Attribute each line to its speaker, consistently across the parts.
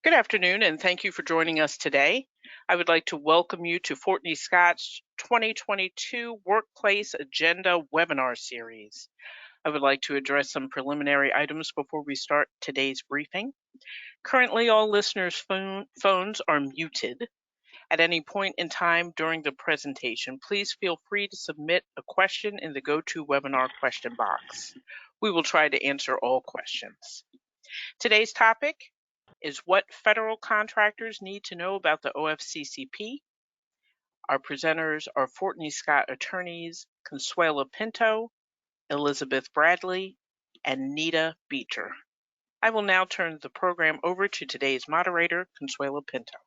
Speaker 1: Good afternoon, and thank you for joining us today. I would like to welcome you to Fortney Scott's 2022 Workplace Agenda webinar series. I would like to address some preliminary items before we start today's briefing. Currently, all listeners' phones are muted. At any point in time during the presentation, please feel free to submit a question in the GoToWebinar question box. We will try to answer all questions. Today's topic is what federal contractors need to know about the OFCCP. Our presenters are Fortney Scott attorneys Consuela Pinto, Elizabeth Bradley, and Nita Beecher. I will now turn the program over to today's moderator, Consuela Pinto.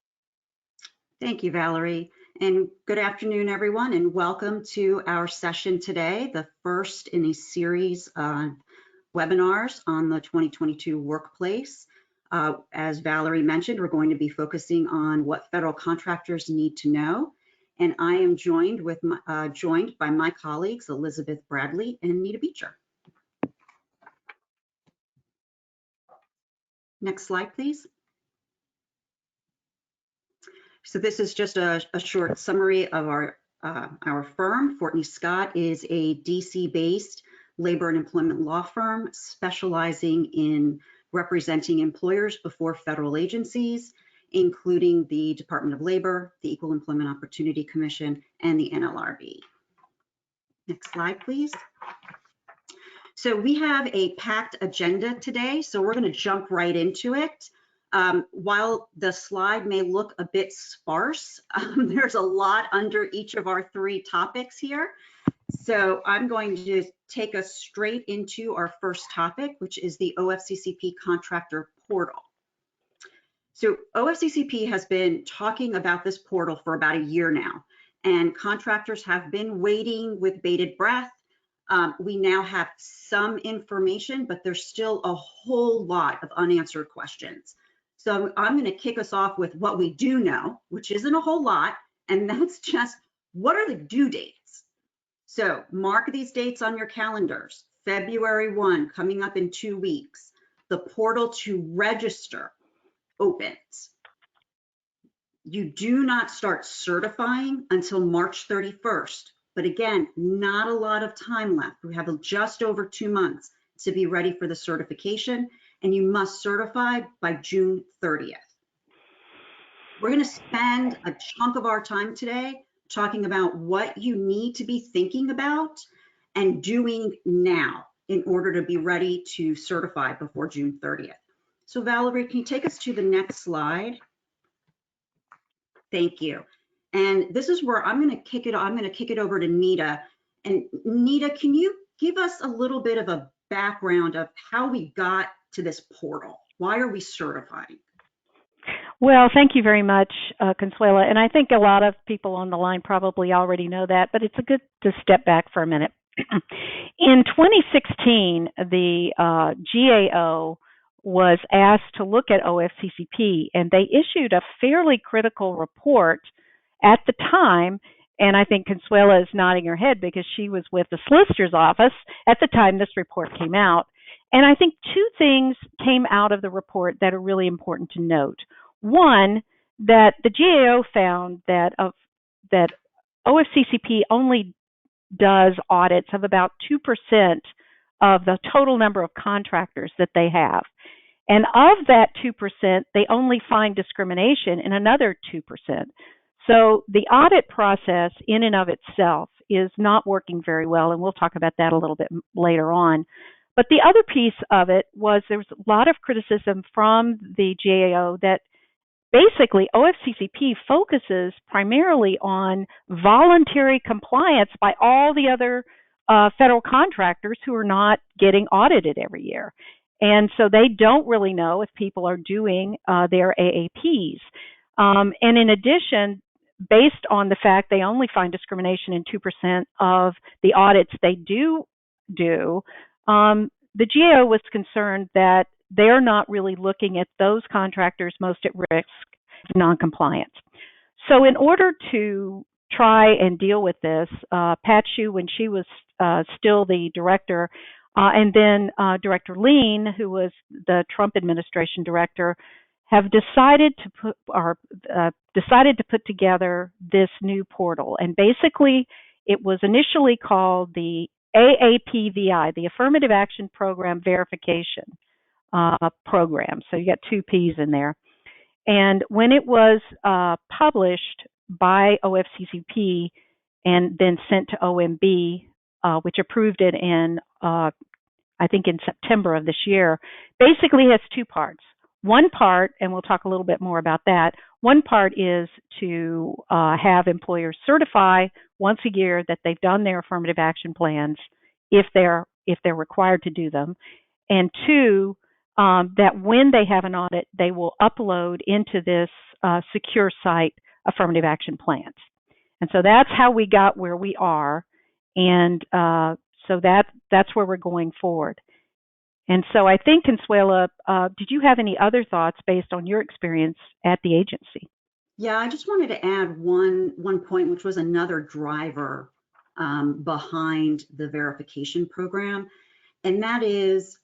Speaker 2: Thank you, Valerie, and good afternoon, everyone, and welcome to our session today, the first in a series of webinars on the 2022 workplace. As Valerie mentioned, we're going to be focusing on what federal contractors need to know, and I am joined by my colleagues Elizabeth Bradley and Nita Beecher. Next slide, please. So this is just a short summary of our firm. Fortney Scott is a DC-based labor and employment law firm specializing in representing employers before federal agencies, including the Department of Labor, the Equal Employment Opportunity Commission, and the NLRB. Next slide, please. So we have a packed agenda today, so we're going to jump right into it. While the slide may look a bit sparse, there's a lot under each of our three topics here. So I'm going to take us straight into our first topic, which is the OFCCP Contractor Portal. So OFCCP has been talking about this portal for about a year now, and contractors have been waiting with bated breath. We now have some information, but there's still a whole lot of unanswered questions. So I'm going to kick us off with what we do know, which isn't a whole lot, and that's just what are the due dates? So mark these dates on your calendars. February 1, coming up in 2 weeks. The portal to register opens. You do not start certifying until March 31st. But again, not a lot of time left. We have just over 2 months to be ready for the certification, and you must certify by June 30th. We're going to spend a chunk of our time today talking about what you need to be thinking about and doing now in order to be ready to certify before June 30th. So Valerie, can you take us to the next slide? Thank you. And this is where I'm going to kick it over to Nita. And Nita, can you give us a little bit of a background of how we got to this portal? Why are we certifying?
Speaker 3: Well, thank you very much, Consuela. And I think a lot of people on the line probably already know that, but it's good to step back for a minute. In 2016, the GAO was asked to look at OFCCP, and they issued a fairly critical report at the time. And I think Consuela is nodding her head because she was with the solicitor's office at the time this report came out. And I think two things came out of the report that are really important to note. One, that the GAO found that OFCCP only does audits of about 2% of the total number of contractors that they have. And of that 2%, they only find discrimination in another 2%. So the audit process in and of itself is not working very well, and we'll talk about that a little bit later on. But the other piece of it was there was a lot of criticism from the GAO that basically OFCCP focuses primarily on voluntary compliance by all the other federal contractors who are not getting audited every year. And so they don't really know if people are doing their AAPs. And in addition, based on the fact they only find discrimination in 2% of the audits they do, the GAO was concerned that they're not really looking at those contractors most at risk of noncompliance. So in order to try and deal with this, Pat Shue, when she was still the director, and then Director Lean, who was the Trump administration director, have decided to put together this new portal. And basically, it was initially called the AAPVI, the Affirmative Action Program Verification Program. So you got two P's in there. And when it was published by OFCCP and then sent to OMB, which approved it in, I think in September of this year, basically has two parts. One part, and we'll talk a little bit more about that, one part is to have employers certify once a year that they've done their affirmative action plans if they're required to do them. And two, that when they have an audit, they will upload into this secure site affirmative action plans. And so that's how we got where we are. And so that's where we're going forward. And so I think, Consuela, did you have any other thoughts based on your experience at the agency?
Speaker 2: Yeah, I just wanted to add one point, which was another driver behind the verification program. And that is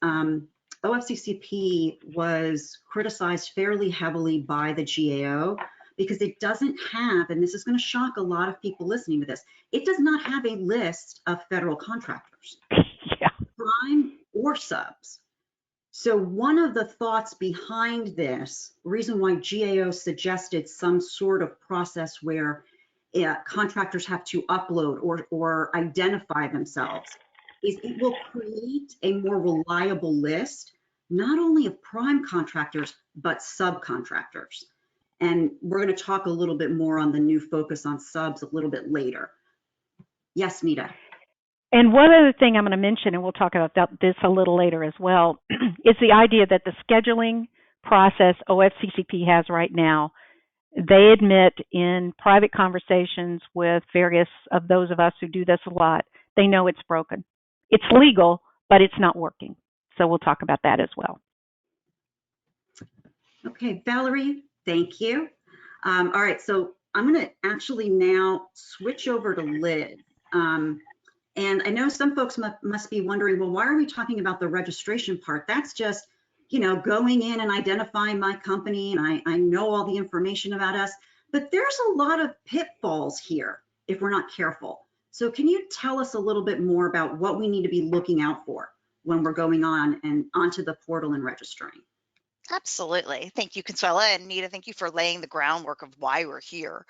Speaker 2: OFCCP was criticized fairly heavily by the GAO because it doesn't have, and this is going to shock a lot of people listening to this, it does not have a list of federal contractors,
Speaker 3: Yeah.
Speaker 2: prime or subs. So one of the thoughts behind this, reason why GAO suggested some sort of process where contractors have to upload or identify themselves, is it will create a more reliable list, not only of prime contractors, but subcontractors. And we're going to talk a little bit more on the new focus on subs a little bit later. Yes, Nita.
Speaker 3: And one other thing I'm going to mention, and we'll talk about this a little later as well, is the idea that the scheduling process OFCCP has right now, they admit in private conversations with various of those of us who do this a lot, they know it's broken. It's legal, but it's not working. So we'll talk about that as well.
Speaker 2: Okay, Valerie, thank you. All right, so I'm going to actually now switch over to Liz. And I know some folks must be wondering, well, why are we talking about the registration part? That's just, you know, going in and identifying my company, and I know all the information about us, but there's a lot of pitfalls here if we're not careful. So can you tell us a little bit more about what we need to be looking out for when we're going on and onto the portal and registering?
Speaker 4: Absolutely. Thank you, Consuela, and Nita, thank you for laying the groundwork of why we're here.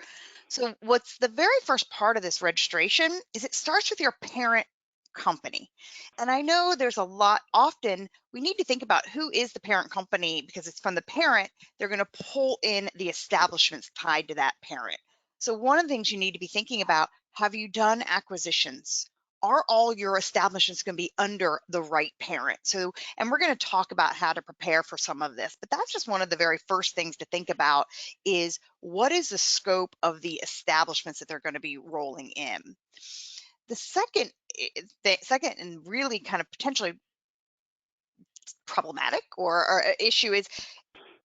Speaker 4: So what's the very first part of this registration is it starts with your parent company. And I know there's a lot, often we need to think about who is the parent company, because it's from the parent, they're going to pull in the establishments tied to that parent. So one of the things you need to be thinking about, have you done acquisitions? Are all your establishments going to be under the right parent? So, and we're going to talk about how to prepare for some of this, but that's just one of the very first things to think about is what is the scope of the establishments that they're going to be rolling in? The second and really kind of potentially problematic or issue is,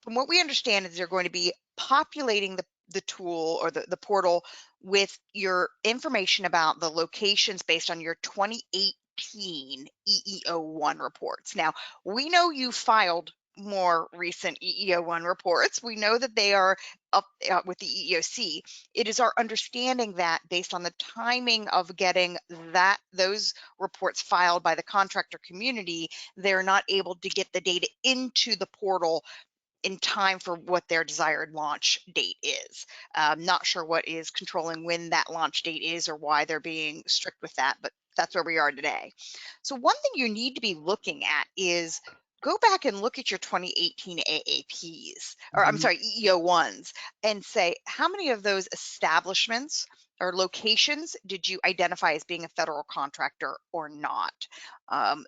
Speaker 4: from what we understand, is they're going to be populating the tool or the portal with your information about the locations based on your 2018 EEO1 reports. Now, we know you filed more recent EEO1 reports. We know that they are up with the EEOC. It is our understanding that based on the timing of getting those reports filed by the contractor community, they're not able to get the data into the portal in time for what their desired launch date is. Not sure what is controlling when that launch date is or why they're being strict with that, but that's where we are today. So one thing you need to be looking at is go back and look at your 2018 AAPs, or I'm sorry, EEO1s, and say, how many of those establishments or locations did you identify as being a federal contractor or not?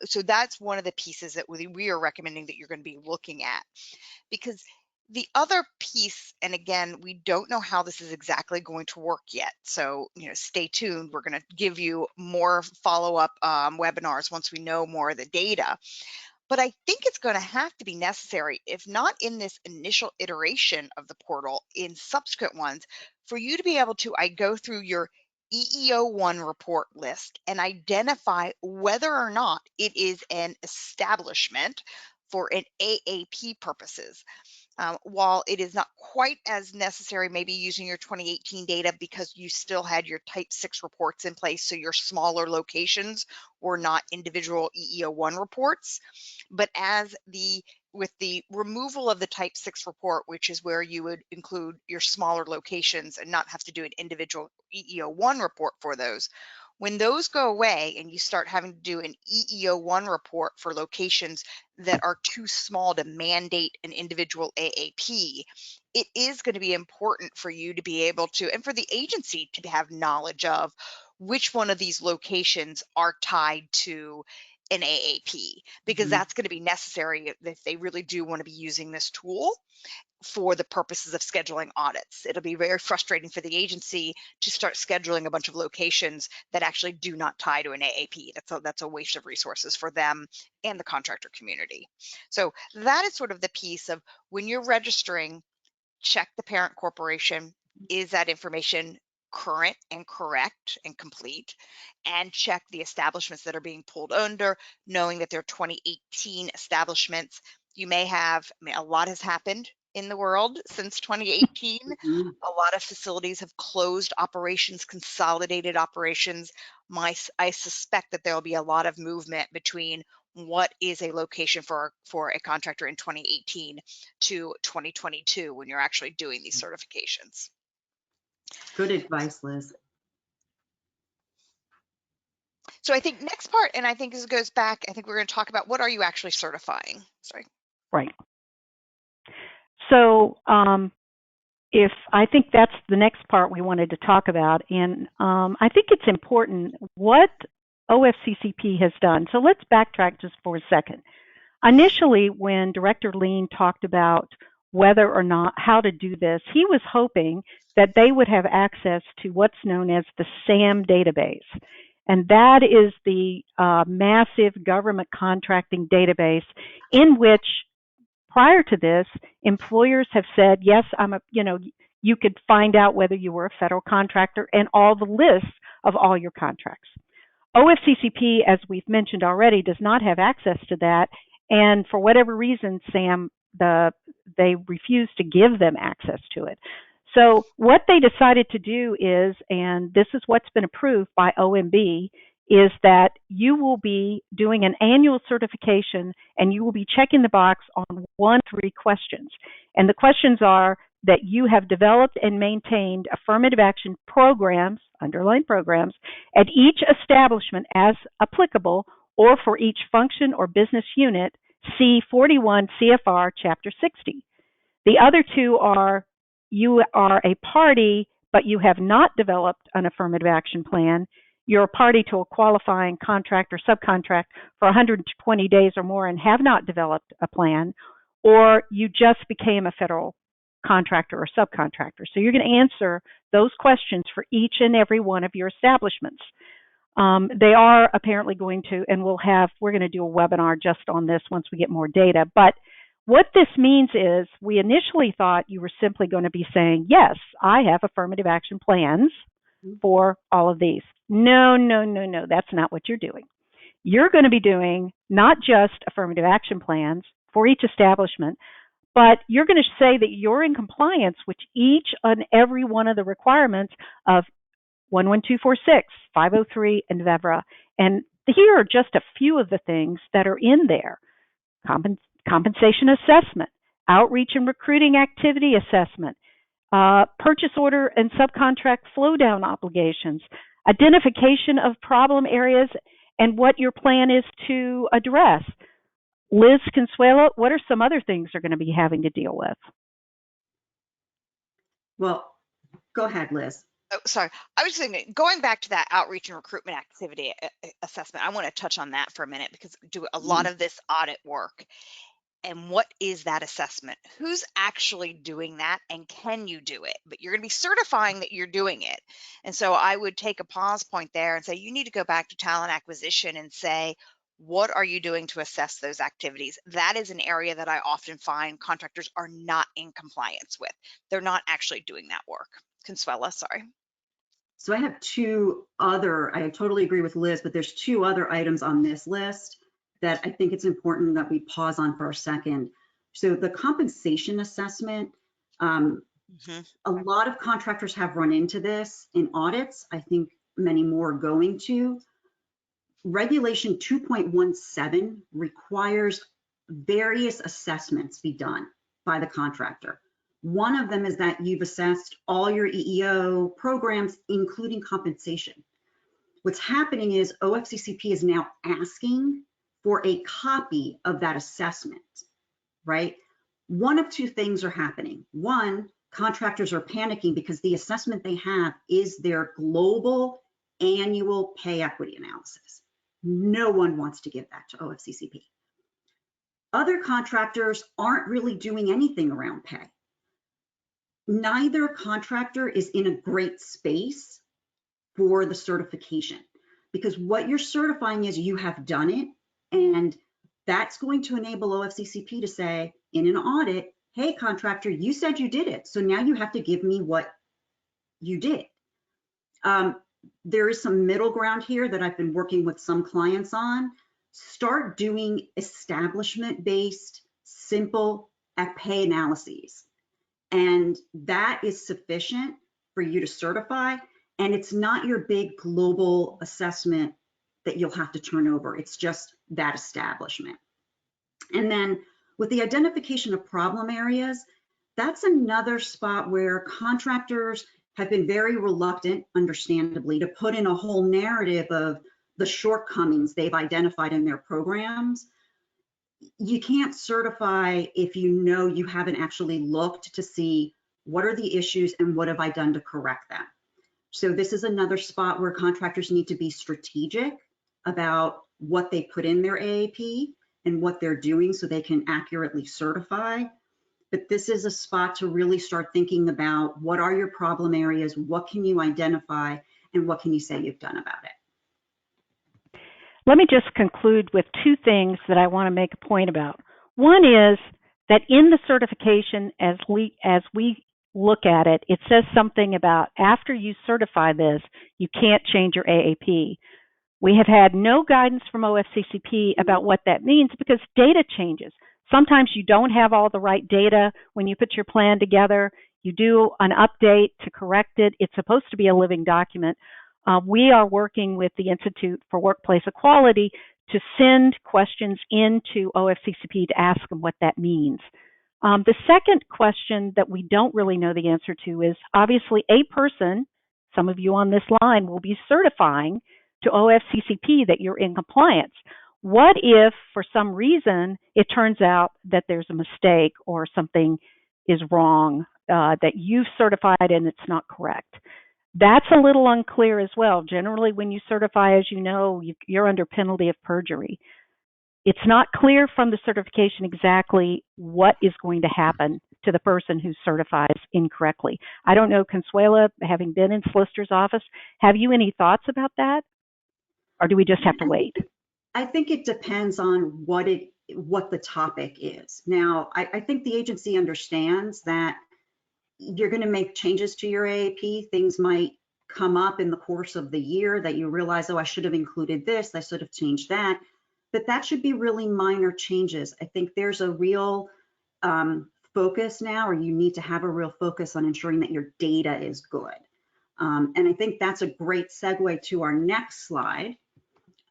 Speaker 4: So that's one of the pieces that we are recommending that you're going to be looking at. Because the other piece, and again, we don't know how this is exactly going to work yet. So, stay tuned. We're going to give you more follow-up webinars once we know more of the data. But I think it's going to have to be necessary, if not in this initial iteration of the portal, in subsequent ones, for you to be able to go through your EEO1 report list and identify whether or not it is an establishment for an AAP purposes. While it is not quite as necessary, maybe using your 2018 data because you still had your type 6 reports in place, so your smaller locations were not individual EEO1 reports. But with the removal of the type 6 report, which is where you would include your smaller locations and not have to do an individual EEO1 report for those, when those go away and you start having to do an EEO1 report for locations that are too small to mandate an individual AAP, it is going to be important for you to be able to, and for the agency to have knowledge of which one of these locations are tied to an AAP, because that's going to be necessary if they really do want to be using this tool for the purposes of scheduling audits. It'll be very frustrating for the agency to start scheduling a bunch of locations that actually do not tie to an AAP. That's a waste of resources for them and the contractor community. So that is sort of the piece of when you're registering, check the parent corporation. Is that information current and correct and complete? And check the establishments that are being pulled under, knowing that they're 2018 establishments. You may have, a lot has happened in the world since 2018. A lot of facilities have closed operations, consolidated operations. I suspect that there will be a lot of movement between what is a location for a contractor in 2018 to 2022 when you're actually doing these certifications.
Speaker 2: Good advice, Liz.
Speaker 4: So I think next part, and I think this goes back, I think we're going to talk about what are you actually certifying? Sorry.
Speaker 3: Right. So I think that's the next part we wanted to talk about, and I think it's important what OFCCP has done. So let's backtrack just for a second. Initially, when Director Lean talked about whether or not how to do this, he was hoping that they would have access to what's known as the SAM database. And that is the massive government contracting database in which, prior to this, employers have said, yes, you could find out whether you were a federal contractor and all the lists of all your contracts. OFCCP, as we've mentioned already, does not have access to that. And for whatever reason, SAM, they refuse to give them access to it. So what they decided to do is, and this is what's been approved by OMB, is that you will be doing an annual certification and you will be checking the box on 1 of 3 questions. And the questions are that you have developed and maintained affirmative action programs, underlying programs, at each establishment as applicable or for each function or business unit, see 41 CFR Chapter 60. The other 2 are you are a party, but you have not developed an affirmative action plan. You're a party to a qualifying contract or subcontract for 120 days or more and have not developed a plan, or you just became a federal contractor or subcontractor. So you're going to answer those questions for each and every one of your establishments. They are apparently going to, and we're going to do a webinar just on this once we get more data. But what this means is we initially thought you were simply going to be saying, yes, I have affirmative action plans for all of these. No, that's not what you're doing. You're going to be doing not just affirmative action plans for each establishment, but you're going to say that you're in compliance with each and every one of the requirements of 11246, 503, and VEVRA. And here are just a few of the things that are in there. Compensation assessment, outreach and recruiting activity assessment, purchase order and subcontract flow down obligations, identification of problem areas, and what your plan is to address. Liz Consuelo, what are some other things they're going to be having to deal with?
Speaker 2: Well, go ahead, Liz.
Speaker 4: Oh, sorry. I was thinking, going back to that outreach and recruitment activity assessment, I want to touch on that for a minute because I do a lot of this audit work. And what is that assessment? Who's actually doing that, and can you do it? But you're going to be certifying that you're doing it. And so I would take a pause point there and say, you need to go back to talent acquisition and say, what are you doing to assess those activities? That is an area that I often find contractors are not in compliance with. They're not actually doing that work. Consuela, sorry.
Speaker 2: So I have 2 other, I totally agree with Liz, but there's 2 other items on this list that I think it's important that we pause on for a second. So the compensation assessment, a lot of contractors have run into this in audits. I think many more are going to. Regulation 2.17 requires various assessments be done by the contractor. One of them is that you've assessed all your EEO programs, including compensation. What's happening is OFCCP is now asking for a copy of that assessment, right? One of two things are happening. One, contractors are panicking because the assessment they have is their global annual pay equity analysis. No one wants to give that to OFCCP. Other contractors aren't really doing anything around pay. Neither contractor is in a great space for the certification, because what you're certifying is you have done it, and that's going to enable OFCCP to say in an audit, hey, contractor, you said you did it, so now you have to give me what you did. There is some middle ground here that I've been working with some clients on. Start doing establishment-based, simple pay analyses. And that is sufficient for you to certify. And it's not your big global assessment that you'll have to turn over. It's just that establishment. And then with the identification of problem areas, that's another spot where contractors have been very reluctant, understandably, to put in a whole narrative of the shortcomings they've identified in their programs. You can't certify if you know you haven't actually looked to see what are the issues and what have I done to correct them. So this is another spot where contractors need to be strategic about what they put in their AAP and what they're doing so they can accurately certify. But this is a spot to really start thinking about what are your problem areas, what can you identify, and what can you say you've done about it.
Speaker 3: Let me just conclude with two things that I want to make a point about. One is that in the certification, as we look at it, it says something about after you certify this, you can't change your AAP. We have had no guidance from OFCCP about what that means because data changes. Sometimes you don't have all the right data when you put your plan together. You do an update to correct it. It's supposed to be a living document. We are working with the Institute for Workplace Equality to send questions into OFCCP to ask them what that means. The second question that we don't really know the answer to is obviously a person, some of you on this line will be certifying to OFCCP that you're in compliance. What if for some reason it turns out that there's a mistake or something is wrong, that you've certified and it's not correct? That's a little unclear as well. Generally, when you certify, as you know, you're under penalty of perjury. It's not clear from the certification exactly what is going to happen to the person who certifies incorrectly. I don't know, Consuela, having been in solicitor's office, have you any thoughts about that? Or do we just have to wait?
Speaker 2: I think it depends on what the topic is. Now, I think the agency understands that you're going to make changes to your AAP. Things might come up in the course of the year that you realize, oh, I should have included this, I should have changed that. But that should be really minor changes. I think there's a real focus now, or you need to have a real focus on ensuring that your data is good. And I think that's a great segue to our next slide.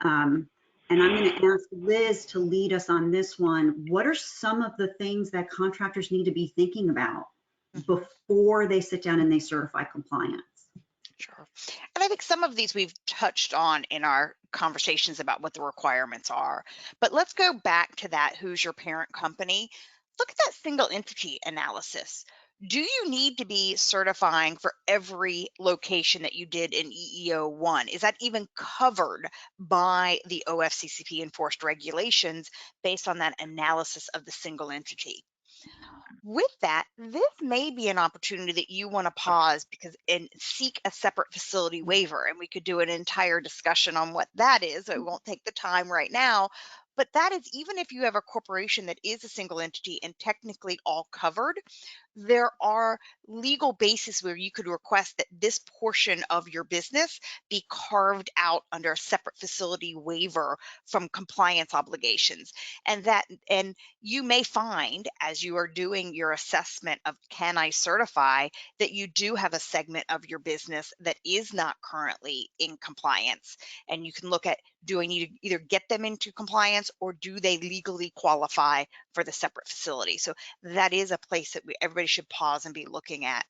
Speaker 2: And I'm going to ask Liz to lead us on this one. What are some of the things that contractors need to be thinking about before they sit down and they certify compliance?
Speaker 4: Sure. And I think some of these we've touched on in our conversations about what the requirements are. But let's go back to that who's your parent company. Look at that single entity analysis. Do you need to be certifying for every location that you did in EEO1? Is that even covered by the OFCCP enforced regulations based on that analysis of the single entity? With that, this may be an opportunity that you want to pause and seek a separate facility waiver. And we could do an entire discussion on what that is. So it won't take the time right now. But that is even if you have a corporation that is a single entity and technically all covered, there are legal bases where you could request that this portion of your business be carved out under a separate facility waiver from compliance obligations. And you may find, as you are doing your assessment of can I certify, that you do have a segment of your business that is not currently in compliance. And you can look at, do I need to either get them into compliance, or do they legally qualify for the separate facility? So that is a place that everybody should pause and be looking at.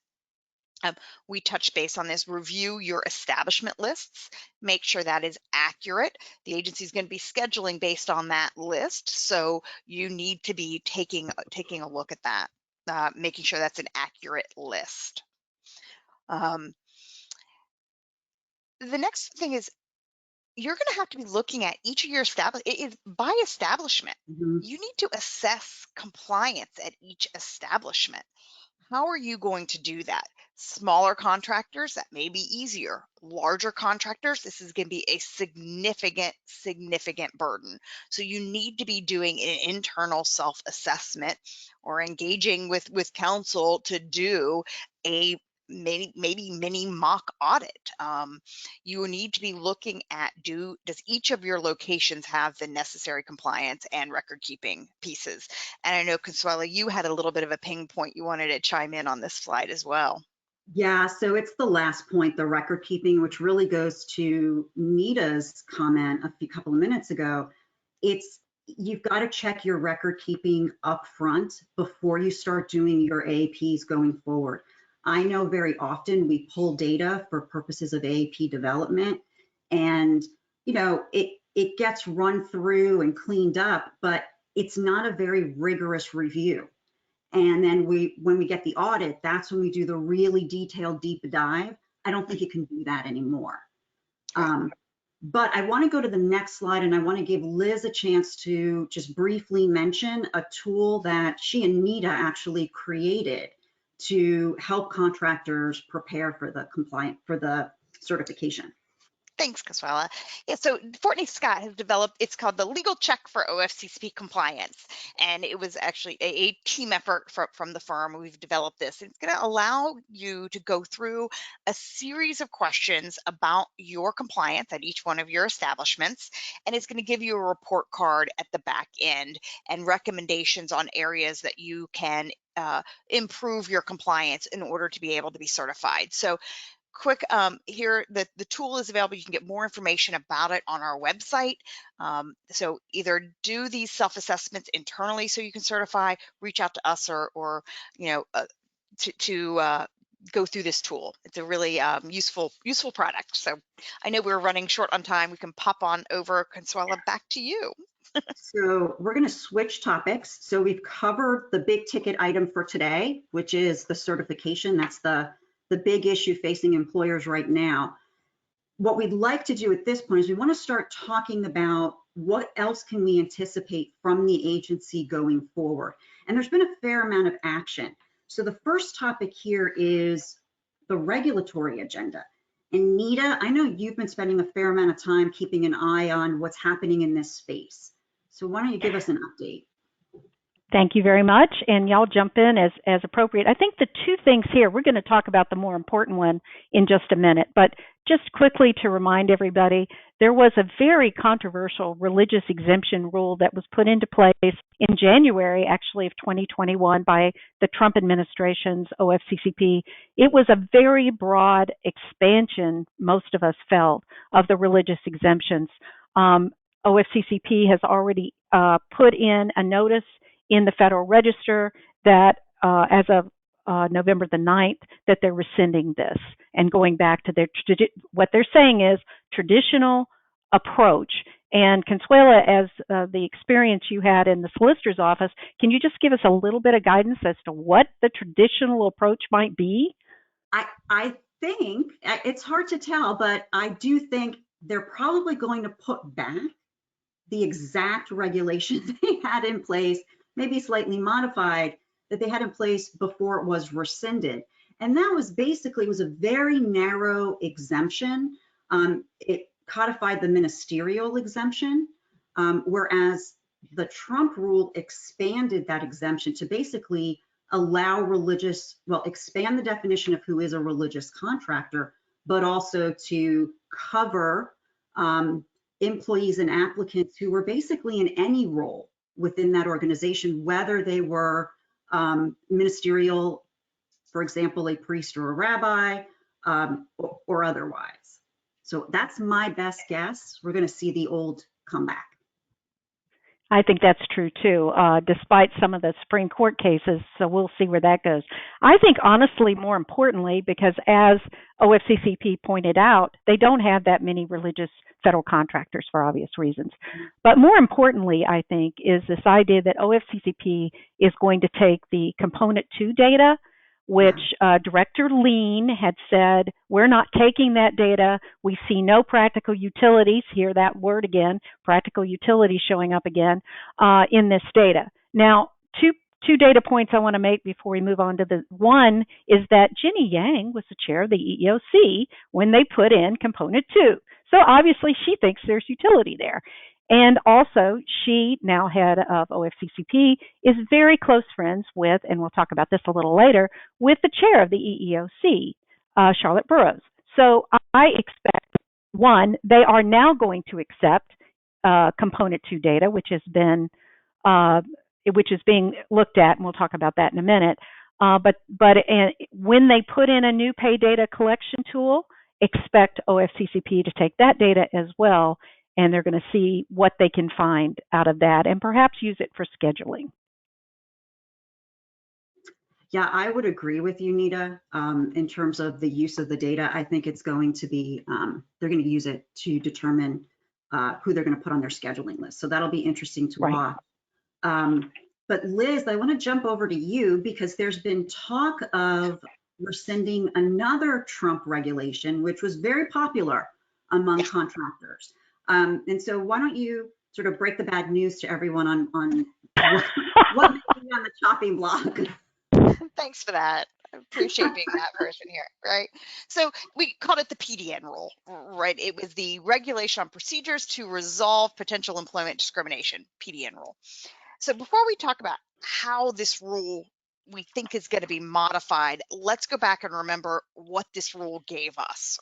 Speaker 4: We touched base on this. Review your establishment lists, make sure that is accurate. The agency is going to be scheduling based on that list, so you need to be taking a look at that, making sure that's an accurate list. The next thing is, you're going to have to be looking at each of your by establishment.
Speaker 2: Mhm.
Speaker 4: You need to assess compliance at each establishment. How are you going to do that? Smaller contractors, that may be easier. Larger contractors, this is going to be a significant burden. So you need to be doing an internal self-assessment or engaging with counsel to do a maybe mini mock audit. You need to be looking at, does each of your locations have the necessary compliance and record keeping pieces? And I know, Consuela, you had a little bit of a ping point. You wanted to chime in on this slide as well.
Speaker 2: Yeah, so it's the last point, the record keeping, which really goes to Nita's comment a couple of minutes ago. You've got to check your record keeping up front before you start doing your AAPs going forward. I know very often we pull data for purposes of AAP development, and it gets run through and cleaned up, but it's not a very rigorous review. And then when we get the audit, that's when we do the really detailed deep dive. I don't think you can do that anymore. But I want to go to the next slide, and I want to give Liz a chance to just briefly mention a tool that she and Nita actually created to help contractors prepare for the certification.
Speaker 4: Thanks, Consuela. Yeah, so Fortney Scott has developed, it's called the Legal Check for OFCCP Compliance. And it was actually a team effort from the firm. We've developed this. It's going to allow you to go through a series of questions about your compliance at each one of your establishments. And it's going to give you a report card at the back end and recommendations on areas that you can improve your compliance in order to be able to be certified. So quick, here, the tool is available. You can get more information about it on our website. So either do these self-assessments internally so you can certify, reach out to us, or to go through this tool. It's a really useful product. So I know we're running short on time. We can pop on over. Consuela, back to you.
Speaker 2: So we're going to switch topics. So we've covered the big ticket item for today, which is the certification. That's the big issue facing employers right now. What we'd like to do at this point is we want to start talking about what else can we anticipate from the agency going forward. And there's been a fair amount of action. So the first topic here is the regulatory agenda. And Nita, I know you've been spending a fair amount of time keeping an eye on what's happening in this space. So why don't you give us an update?
Speaker 3: Thank you very much, and y'all jump in as appropriate. I think the two things here, we're going to talk about the more important one in just a minute, but just quickly to remind everybody, there was a very controversial religious exemption rule that was put into place in January, actually, of 2021 by the Trump administration's OFCCP. It was a very broad expansion, most of us felt, of the religious exemptions. OFCCP has already put in a notice in the Federal Register that as of November the 9th, that they're rescinding this and going back to what they're saying is traditional approach. And Consuela, as the experience you had in the solicitor's office, can you just give us a little bit of guidance as to what the traditional approach might be?
Speaker 2: I think it's hard to tell, but I do think they're probably going to put back the exact regulations they had in place, maybe slightly modified, that they had in place before it was rescinded. And that was basically, was a very narrow exemption. It codified the ministerial exemption, whereas the Trump rule expanded that exemption to basically allow expand the definition of who is a religious contractor, but also to cover employees and applicants who were basically in any role within that organization, whether they were ministerial, for example, a priest or a rabbi, or otherwise. So that's my best guess. We're going to see the old come back.
Speaker 3: I think that's true too, despite some of the Supreme Court cases. So we'll see where that goes. I think honestly, more importantly, because as OFCCP pointed out, they don't have that many religious federal contractors for obvious reasons. But more importantly, I think, is this idea that OFCCP is going to take the component 2 data, which Director Lean had said, we're not taking that data. We see no practical utilities, hear that word again, practical utilities showing up again, in this data. Now, two data points I want to make before we move on to the one is that Jenny Yang was the chair of the EEOC when they put in component 2. So obviously she thinks there's utility there. And also, she, now head of OFCCP, is very close friends with, and we'll talk about this a little later, with the chair of the EEOC, Charlotte Burrows. So I expect, one, they are now going to accept component 2 data, which is being looked at, and we'll talk about that in a minute. But when they put in a new pay data collection tool, expect OFCCP to take that data as well, and they're going to see what they can find out of that and perhaps use it for scheduling.
Speaker 2: Yeah, I would agree with you, Nita, in terms of the use of the data. I think it's going to be, they're going to use it to determine who they're going to put on their scheduling list. So that'll be interesting to watch. But Liz, I want to jump over to you because there's been talk of rescinding another Trump regulation, which was very popular among contractors. And so why don't you sort of break the bad news to everyone on what may be on the chopping block?
Speaker 4: Thanks for that. I appreciate being that person here, right? So we called it the PDN rule, right? It was the Regulation on Procedures to Resolve Potential Employment Discrimination, PDN rule. So before we talk about how this rule we think is going to be modified, let's go back and remember what this rule gave us,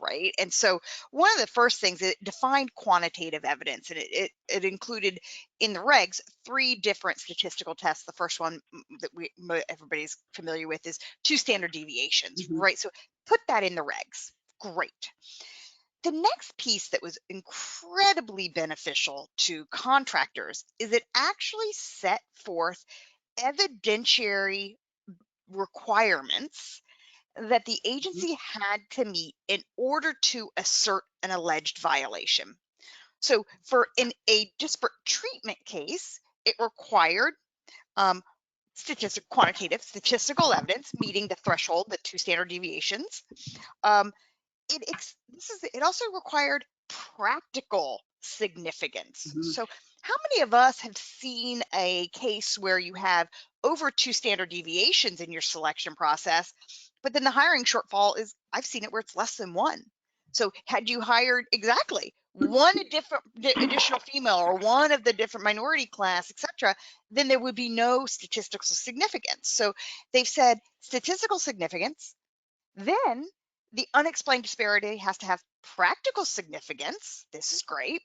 Speaker 4: right? And so one of the first things, it defined quantitative evidence, and it included in the regs 3 different statistical tests. The first one that everybody's familiar with is 2 standard deviations, right? So put that in the regs. Great. The next piece that was incredibly beneficial to contractors is it actually set forth evidentiary requirements that the agency had to meet in order to assert an alleged violation. So for in a disparate treatment case, it required quantitative statistical evidence meeting the threshold, the 2 standard deviations. It also required practical significance. So how many of us have seen a case where you have over 2 standard deviations in your selection process, but then the hiring shortfall is, I've seen it where it's less than 1. So had you hired exactly one additional female or one of the different minority class, etc., then there would be no statistical significance. So they've said statistical significance, then the unexplained disparity has to have practical significance. This is great.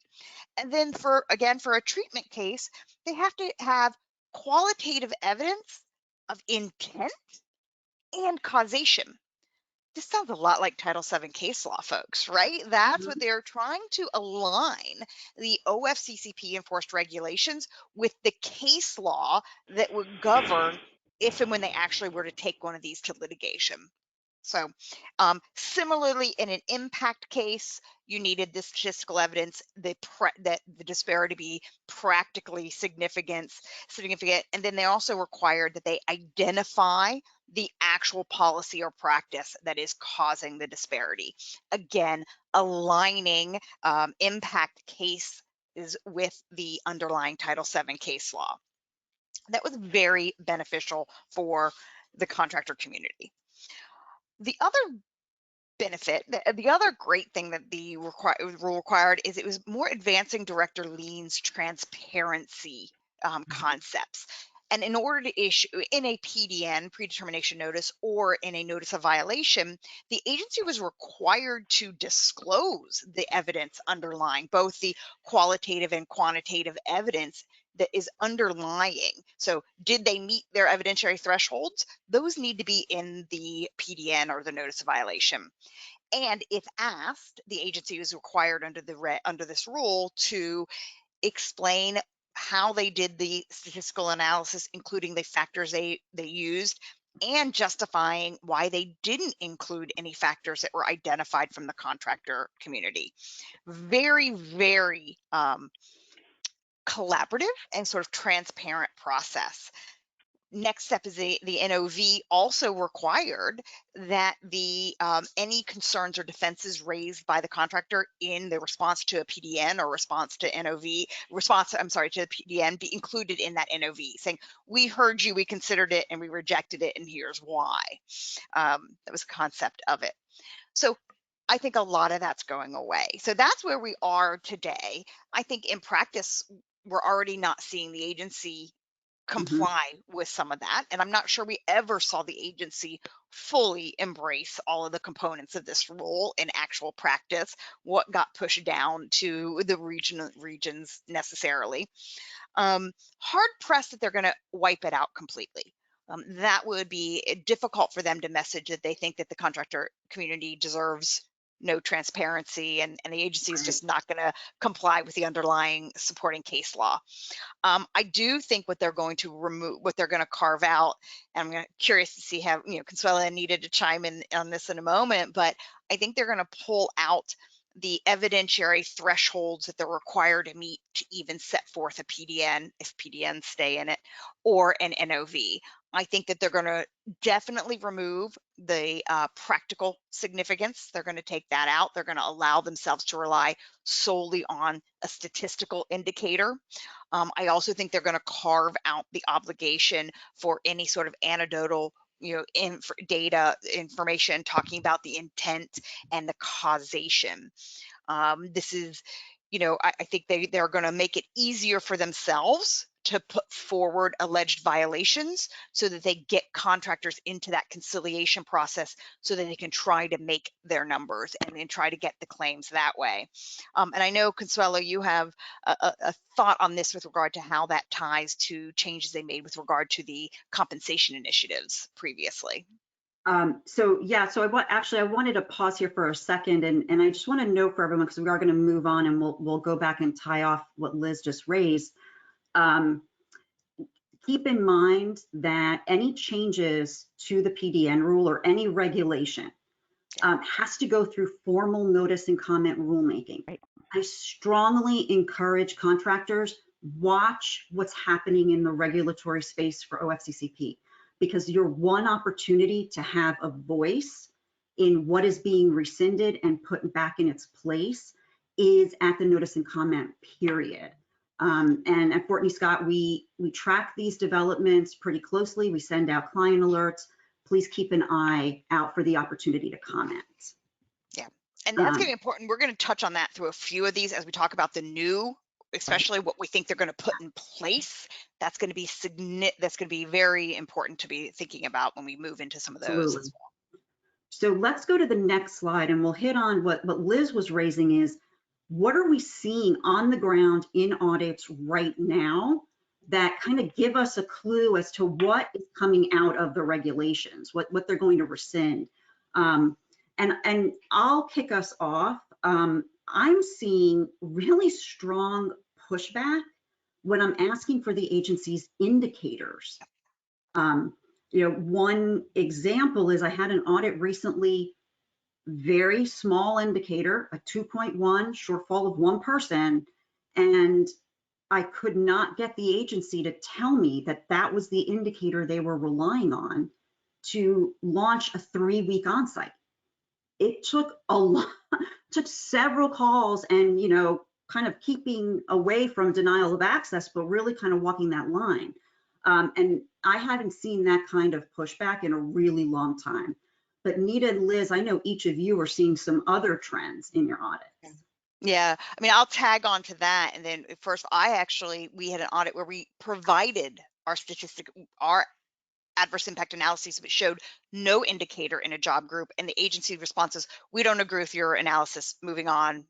Speaker 4: And then for a treatment case, they have to have qualitative evidence of intent and causation. This sounds a lot like Title VII case law, folks, right? That's what they're trying to align the OFCCP enforced regulations with the case law that would govern if and when they actually were to take one of these to litigation. So similarly, in an impact case, you needed the statistical evidence that the disparity be practically significant, and then they also required that they identify the actual policy or practice that is causing the disparity. Again, aligning impact case is with the underlying Title VII case law. That was very beneficial for the contractor community. The other benefit, the other great thing that the rule required is it was more advancing Director Lean's transparency concepts. And in order to issue in a PDN, predetermination notice, or in a notice of violation, the agency was required to disclose the evidence underlying both the qualitative and quantitative evidence that is underlying. So did they meet their evidentiary thresholds? Those need to be in the PDN or the notice of violation. And if asked, the agency is required under this rule to explain how they did the statistical analysis, including the factors they used, and justifying why they didn't include any factors that were identified from the contractor community. Very, very collaborative and sort of transparent process. Next step is the NOV also required that the any concerns or defenses raised by the contractor in the response to a PDN or response to to the PDN be included in that NOV, saying, we heard you, we considered it, and we rejected it, and here's why. That was the concept of it. So I think a lot of that's going away. So that's where we are today. I think in practice, we're already not seeing the agency comply with some of that. And I'm not sure we ever saw the agency fully embrace all of the components of this rule in actual practice, what got pushed down to the regions necessarily. Hard pressed that they're going to wipe it out completely. That would be difficult for them to message that they think that the contractor community deserves no transparency, and the agency is just not going to comply with the underlying supporting case law. I do think what they're going to remove, what they're going to carve out, and I'm curious to see how, Consuela needed to chime in on this in a moment, but I think they're going to pull out the evidentiary thresholds that they're required to meet to even set forth a PDN, if PDNs stay in it, or an NOV. I think that they're going to definitely remove the practical significance. They're going to take that out. They're going to allow themselves to rely solely on a statistical indicator. I also think they're going to carve out the obligation for any sort of anecdotal data information talking about the intent and the causation. This is, I think they're going to make it easier for themselves to put forward alleged violations so that they get contractors into that conciliation process so that they can try to make their numbers and then try to get the claims that way. And I know, Consuelo, you have a thought on this with regard to how that ties to changes they made with regard to the compensation initiatives previously.
Speaker 2: So I wanted to pause here for a second, and I just want to note for everyone, because we are going to move on and we'll go back and tie off what Liz just raised. Keep in mind that any changes to the PDN rule or any regulation has to go through formal notice and comment rulemaking.
Speaker 3: Right.
Speaker 2: I strongly encourage contractors, watch what's happening in the regulatory space for OFCCP, because your one opportunity to have a voice in what is being rescinded and put back in its place is at the notice and comment period. And at Fortney Scott, we track these developments pretty closely. We send out client alerts. Please keep an eye out for the opportunity to comment.
Speaker 4: Yeah, and that's going to be important. We're going to touch on that through a few of these as we talk about the new, especially what we think they're going to put in place. That's going to be very important to be thinking about when we move into some of those.
Speaker 2: Absolutely.
Speaker 4: As well.
Speaker 2: So let's go to the next slide, and we'll hit on what Liz was raising is, what are we seeing on the ground in audits right now that kind of give us a clue as to what is coming out of the regulations, what they're going to rescind. And I'll kick us off. I'm seeing really strong pushback when I'm asking for the agency's indicators. One example is I had an audit recently, very small indicator, a 2.1 shortfall of one person, and I could not get the agency to tell me that that was the indicator they were relying on to launch a 3-week onsite. It took a lot, took several calls and, kind of keeping away from denial of access, but really kind of walking that line. And I haven't seen that kind of pushback in a really long time. But Nita and Liz, I know each of you are seeing some other trends in your audits.
Speaker 4: Yeah, I mean, I'll tag on to that. And then first, we had an audit where we provided our adverse impact analyses showed no indicator in a job group, and the agency responses, we don't agree with your analysis, moving on,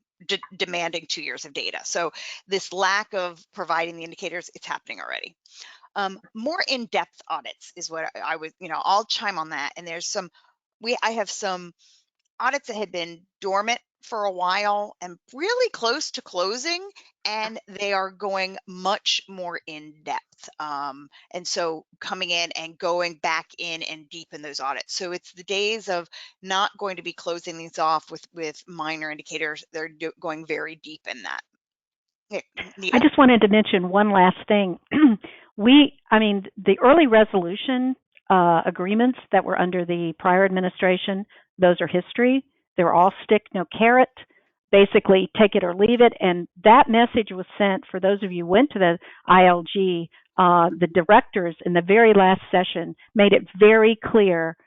Speaker 4: demanding 2 years of data. So this lack of providing the indicators, it's happening already. More in-depth audits is what I would, I'll chime on that. And there's I have some audits that had been dormant for a while and really close to closing, and they are going much more in depth. And so coming in and going back in and deep in those audits. So it's the days of not going to be closing these off with minor indicators. They're going very deep in that. Yeah,
Speaker 3: I just wanted to mention one last thing. The early resolution agreements that were under the prior administration, those are history. They're all stick, no carrot, basically take it or leave it. And that message was sent, for those of you who went to the ILG, the directors in the very last session made it very clear,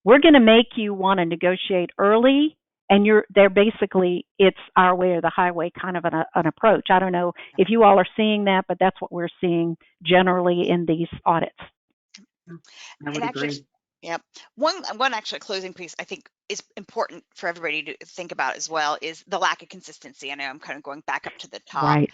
Speaker 3: we're going to make you want to negotiate early, and they're basically, it's our way or the highway kind of an approach. I don't know if you all are seeing that, but that's what we're seeing generally in these audits.
Speaker 2: I would agree.
Speaker 4: Yep. One actually closing piece I think is important for everybody to think about as well is the lack of consistency. I know I'm kind of going back up to the top.
Speaker 3: Right.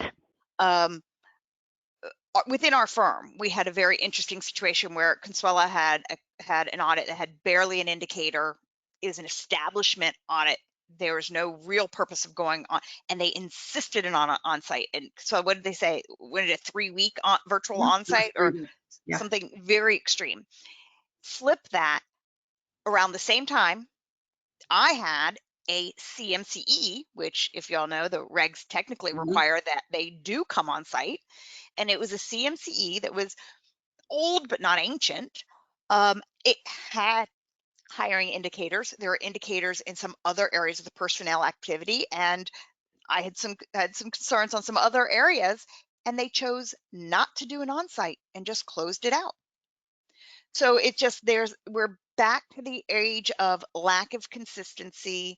Speaker 4: Within our firm, we had a very interesting situation where Consuela had an audit that had barely an indicator. It was an establishment audit. There was no real purpose of going on, and they insisted on site. And so, what did they say? Wanted a 3-week virtual on-site or something very extreme. Flip that, around the same time, I had a CMCE, which, if y'all know, the regs technically require that they do come on site. And it was a CMCE that was old but not ancient. It had hiring indicators. There are indicators in some other areas of the personnel activity, and I had some concerns on some other areas, and they chose not to do an on-site and just closed it out. So it just, we're back to the age of lack of consistency.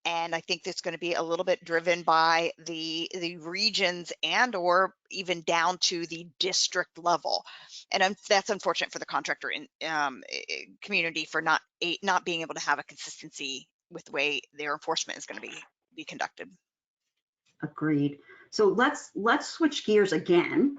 Speaker 4: And I think that's going to be a little bit driven by the regions and or even down to the district level. And that's unfortunate for the contractor community for not being able to have a consistency with the way their enforcement is going to be conducted.
Speaker 2: Agreed. So let's switch gears again.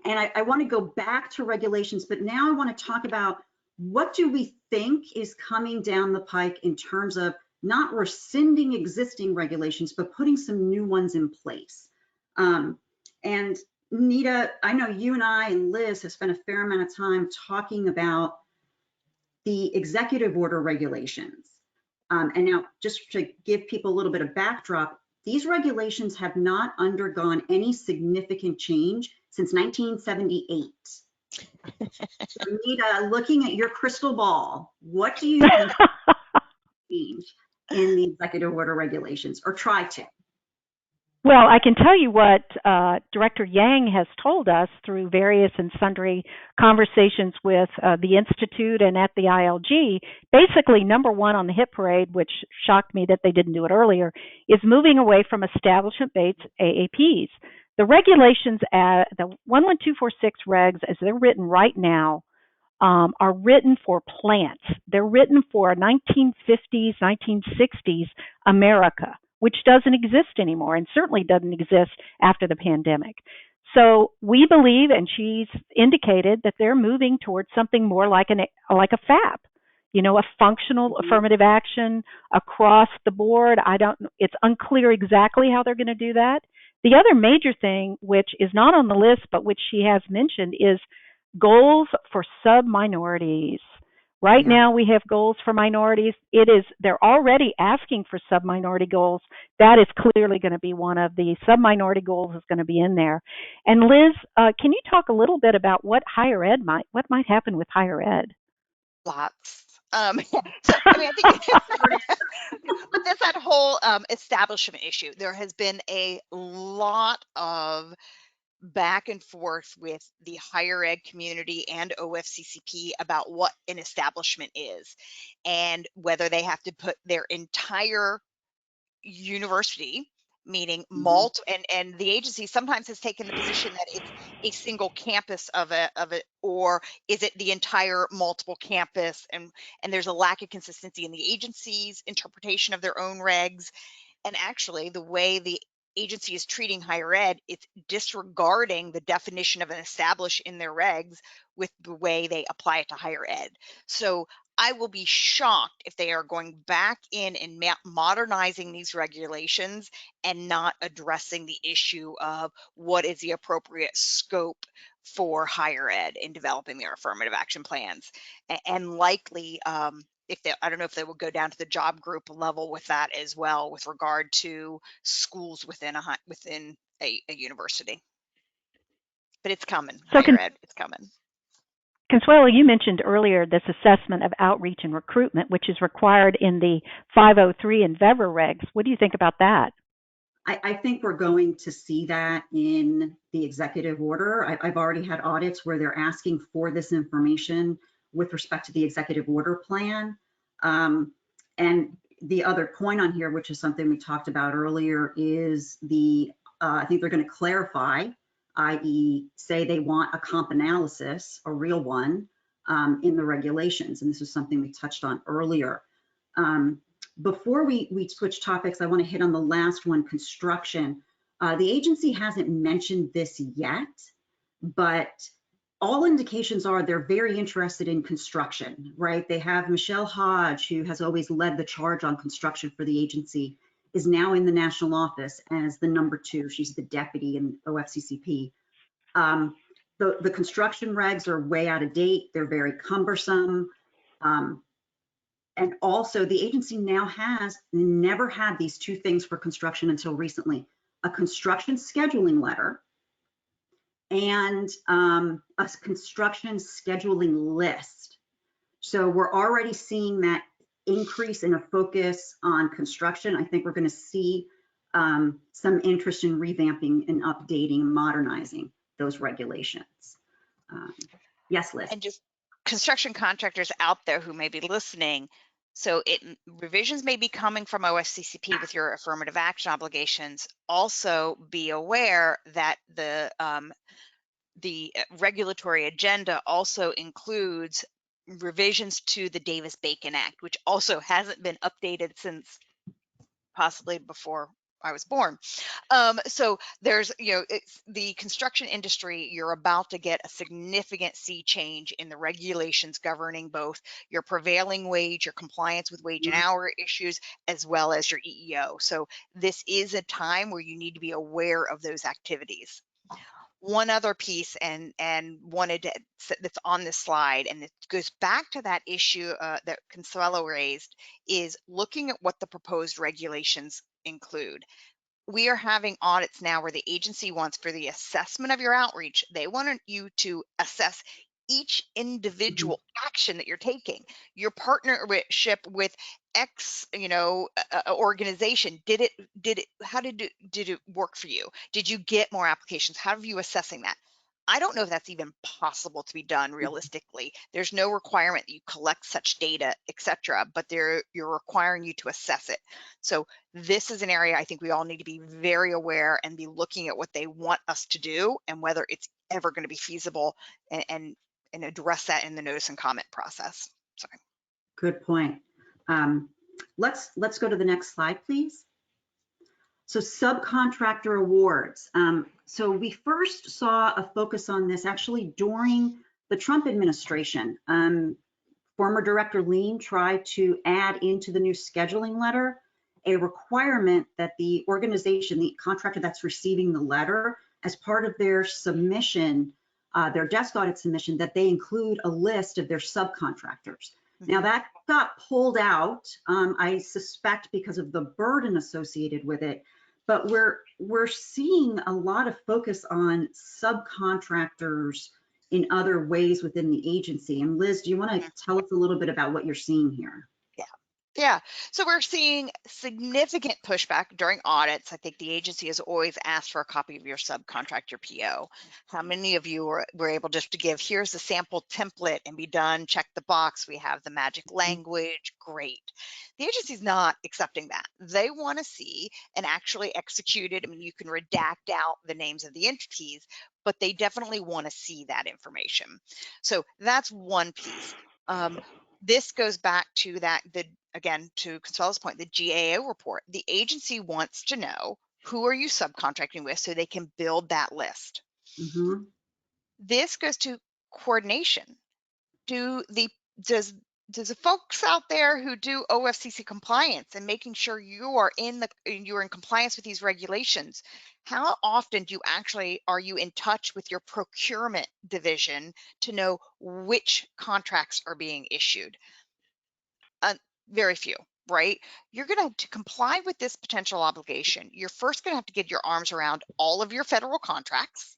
Speaker 2: And I want to go back to regulations, but now I want to talk about what do we think is coming down the pike in terms of not rescinding existing regulations, but putting some new ones in place. And Nita, I know you and I and Liz have spent a fair amount of time talking about the executive order regulations. And now, just to give people a little bit of backdrop, these regulations have not undergone any significant change since 1978. So Nita, looking at your crystal ball, what do you think change in the executive order regulations, or try to?
Speaker 3: Well, I can tell you what Director Yang has told us through various and sundry conversations with the Institute and at the ILG. Basically, number one on the hit parade, which shocked me that they didn't do it earlier, is moving away from establishment-based AAPs. The regulations, the 11246 regs, as they're written right now, are written for plants. They're written for 1950s, 1960s America, which doesn't exist anymore and certainly doesn't exist after the pandemic. So we believe, and she's indicated, that they're moving towards something more like a FAP, a functional affirmative action across the board. It's unclear exactly how they're going to do that. The other major thing, which is not on the list, but which she has mentioned, is goals for sub-minorities. Right now, we have goals for minorities. They're already asking for sub-minority goals. That is clearly going to be one of the sub-minority goals is going to be in there. And Liz, can you talk a little bit about what might happen with higher ed?
Speaker 4: Lots. So, I think but that's that whole establishment issue. There has been a lot of back and forth with the higher ed community and OFCCP about what an establishment is and whether they have to put their entire university meaning
Speaker 2: Mhm.
Speaker 4: and the agency sometimes has taken the position that it's a single campus of it, or is it the entire multiple campus, and there's a lack of consistency in the agency's interpretation of their own regs. And actually, the way the agency is treating higher ed, it's disregarding the definition of an established in their regs with the way they apply it to higher ed. So I will be shocked if they are going back in and modernizing these regulations and not addressing the issue of what is the appropriate scope for higher ed in developing their affirmative action plans. And likely, if they, I don't know if they will go down to the job group level with that as well, with regard to schools within a university. But it's coming,
Speaker 3: So,
Speaker 4: higher ed, it's coming.
Speaker 3: Consuelo, you mentioned earlier this assessment of outreach and recruitment, which is required in the 503 and VEVER regs. What do you think about that?
Speaker 2: I think we're going to see that in the executive order. I've already had audits where they're asking for this information with respect to the executive order plan. And the other point on here, which is something we talked about earlier, is I think they're going to clarify, i.e. say they want a comp analysis, a real one, in the regulations. And this is something we touched on earlier. Before we switch topics, I want to hit on the last one, construction. The agency hasn't mentioned this yet, but all indications are they're very interested in construction, right? They have Michelle Hodge, who has always led the charge on construction for the agency, is now in the national office as the number 2. She's the deputy in OFCCP. The construction regs are way out of date. They're very cumbersome. And also the agency now has never had these two things for construction until recently: a construction scheduling letter and a construction scheduling list. So we're already seeing that increase in a focus on construction. I think we're going to see some interest in revamping and updating and modernizing those regulations. Yes, Liz.
Speaker 4: And just construction contractors out there who may be listening, so revisions may be coming from OFCCP with your affirmative action obligations. Also be aware that the regulatory agenda also includes revisions to the Davis-Bacon Act, which also hasn't been updated since possibly before I was born. So there's, it's the construction industry, you're about to get a significant sea change in the regulations governing both your prevailing wage, your compliance with wage and hour issues, as well as your EEO. So this is a time where you need to be aware of those activities. One other piece and that's on this slide, and it goes back to that issue that Consuelo raised, is looking at what the proposed regulations include. We are having audits now where the agency wants, for the assessment of your outreach, they want you to assess each individual action that you're taking. Your partnership with X, organization, how did it work for you? Did you get more applications? How are you assessing that? I don't know if that's even possible to be done realistically. There's no requirement that you collect such data, etc., but you're requiring you to assess it. So this is an area I think we all need to be very aware and be looking at what they want us to do and whether it's ever going to be feasible, and address that in the notice and comment process. Sorry.
Speaker 2: Good point. Let's go to the next slide, please. So subcontractor awards. So we first saw a focus on this actually during the Trump administration. Former Director Lean tried to add into the new scheduling letter a requirement that the organization, the contractor that's receiving the letter, as part of their submission, their desk audit submission, that they include a list of their subcontractors. Now that got pulled out, I suspect because of the burden associated with it, but we're seeing a lot of focus on subcontractors in other ways within the agency. And Liz, do you want to tell us a little bit about what you're seeing here?
Speaker 4: Yeah. Yeah, so we're seeing significant pushback during audits. I think the agency has always asked for a copy of your subcontractor PO. How many of you were able just to give, here's the sample template and be done, check the box, we have the magic language, great. The agency's not accepting that. They want to see an actually executed, I mean, you can redact out the names of the entities, but they definitely want to see that information. So that's one piece. This goes back to that, again, to Consuela's point, the GAO report. The agency wants to know who are you subcontracting with so they can build that list.
Speaker 2: Mm-hmm.
Speaker 4: This goes to coordination. Does the folks out there who do OFCC compliance and making sure you're in compliance with these regulations, how often are you in touch with your procurement division to know which contracts are being issued? Very few, right? You're going to have to comply with this potential obligation. You're first going to have to get your arms around all of your federal contracts.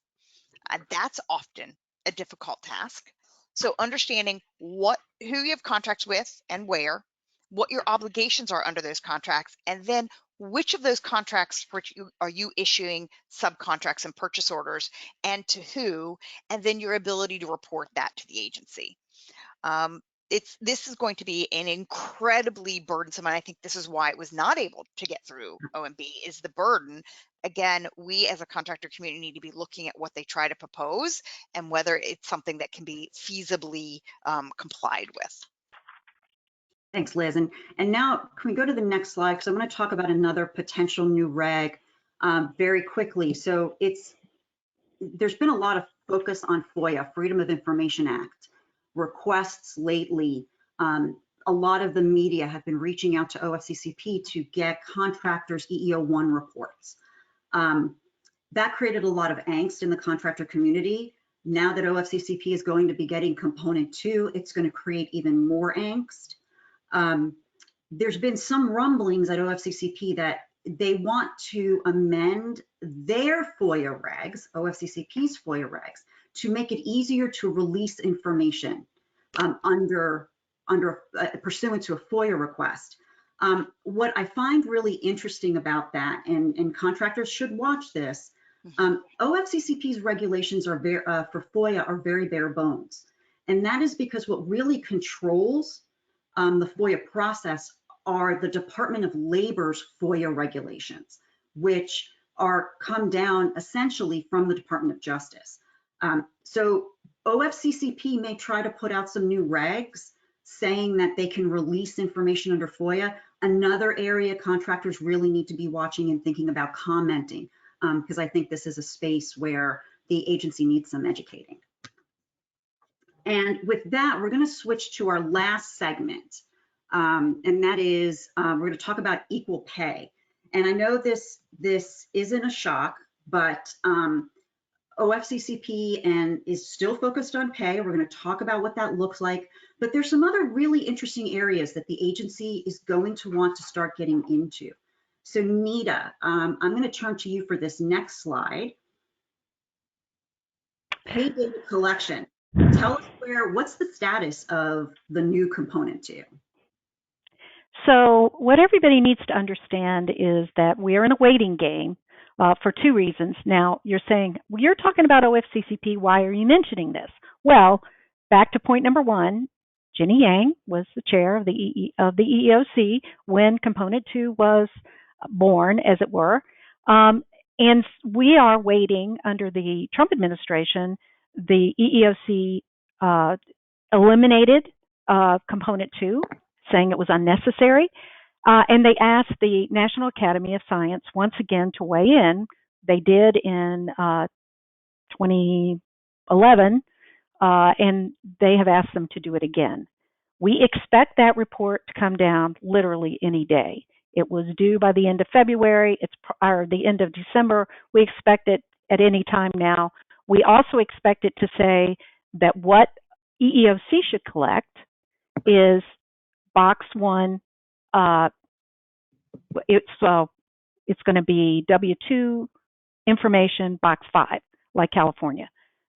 Speaker 4: That's often a difficult task. So understanding who you have contracts with and where, what your obligations are under those contracts, and then which of those contracts are you issuing subcontracts and purchase orders, and to who, and then your ability to report that to the agency. This is going to be an incredibly burdensome, and I think this is why it was not able to get through OMB, is the burden. Again, we as a contractor community need to be looking at what they try to propose and whether it's something that can be feasibly complied with.
Speaker 2: Thanks, Liz. And now can we go to the next slide? Because I want to talk about another potential new reg very quickly. So there's been a lot of focus on FOIA, Freedom of Information Act, requests lately. A lot of the media have been reaching out to OFCCP to get contractors' EEO-1 reports. That created a lot of angst in the contractor community. Now that OFCCP is going to be getting component 2, it's going to create even more angst. There's been some rumblings at OFCCP that they want to amend their FOIA regs, OFCCP's FOIA regs, to make it easier to release information pursuant to a FOIA request. What I find really interesting about that, and contractors should watch this, OFCCP's regulations are for FOIA are very bare bones. And that is because what really controls the FOIA process are the Department of Labor's FOIA regulations, which come down essentially from the Department of Justice. So OFCCP may try to put out some new regs saying that they can release information under FOIA. Another area contractors really need to be watching and thinking about commenting, because I think this is a space where the agency needs some educating. And with that, we're going to switch to our last segment, and that is we're going to talk about equal pay. And I know this isn't a shock, but OFCCP is still focused on pay. We're going to talk about what that looks like, but there's some other really interesting areas that the agency is going to want to start getting into. So Nita, I'm going to turn to you for this next slide. Pay data collection. Tell us what's the status of the new component 2?
Speaker 3: So what everybody needs to understand is that we are in a waiting game for 2 reasons. Now, you're saying, well, you're talking about OFCCP, why are you mentioning this? Well, back to point number 1, Jenny Yang was the chair of the EEOC when component 2 was born, as it were. And we are waiting under the Trump administration. The EEOC eliminated component 2, saying it was unnecessary. And they asked the National Academy of Science once again to weigh in. They did in 2011, and they have asked them to do it again. We expect that report to come down literally any day. It was due by the end of February, or the end of December. We expect it at any time now. We also expect it to say that what EEOC should collect is box 1. It's going to be W-2 information, box 5, like California.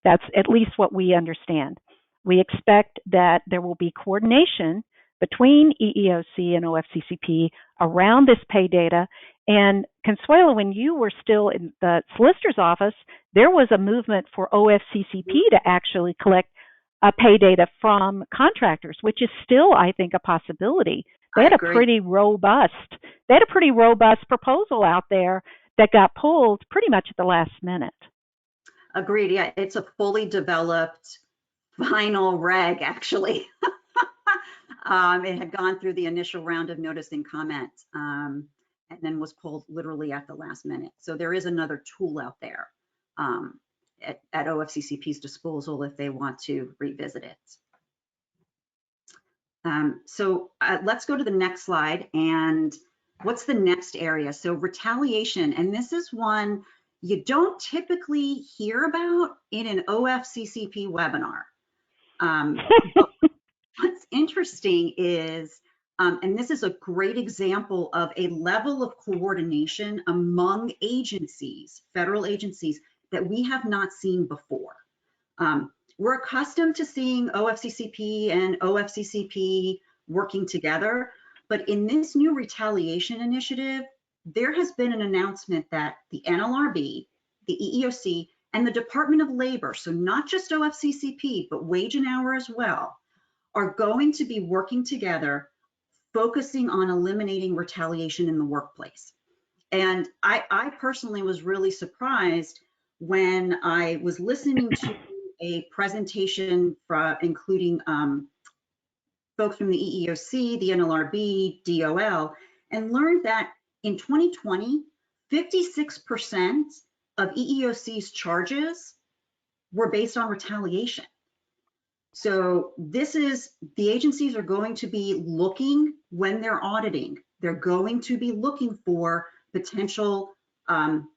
Speaker 3: That's at least what we understand. We expect that there will be coordination between EEOC and OFCCP around this pay data. And Consuelo, when you were still in the solicitor's office, there was a movement for OFCCP to actually collect pay data from contractors, which is still, I think, a possibility. They had a pretty robust proposal out there that got pulled pretty much at the last minute.
Speaker 2: Agreed. Yeah, it's a fully developed final reg, actually. It had gone through the initial round of notice and comment, and then was pulled literally at the last minute. So there is another tool out there at OFCCP's disposal if they want to revisit it. So let's go to the next slide. And what's the next area? So retaliation, and this is one you don't typically hear about in an OFCCP webinar. But what's interesting is, and this is a great example of a level of coordination among agencies, federal agencies, that we have not seen before. We're accustomed to seeing OFCCP and OFCCP working together, but in this new retaliation initiative, there has been an announcement that the NLRB, the EEOC, and the Department of Labor, so not just OFCCP, but wage and hour as well, are going to be working together, focusing on eliminating retaliation in the workplace. And I personally was really surprised when I was listening to a presentation including folks from the EEOC, the NLRB, DOL, and learned that in 2020, 56% of EEOC's charges were based on retaliation. So the agencies are going to be looking when they're auditing, they're going to be looking for potential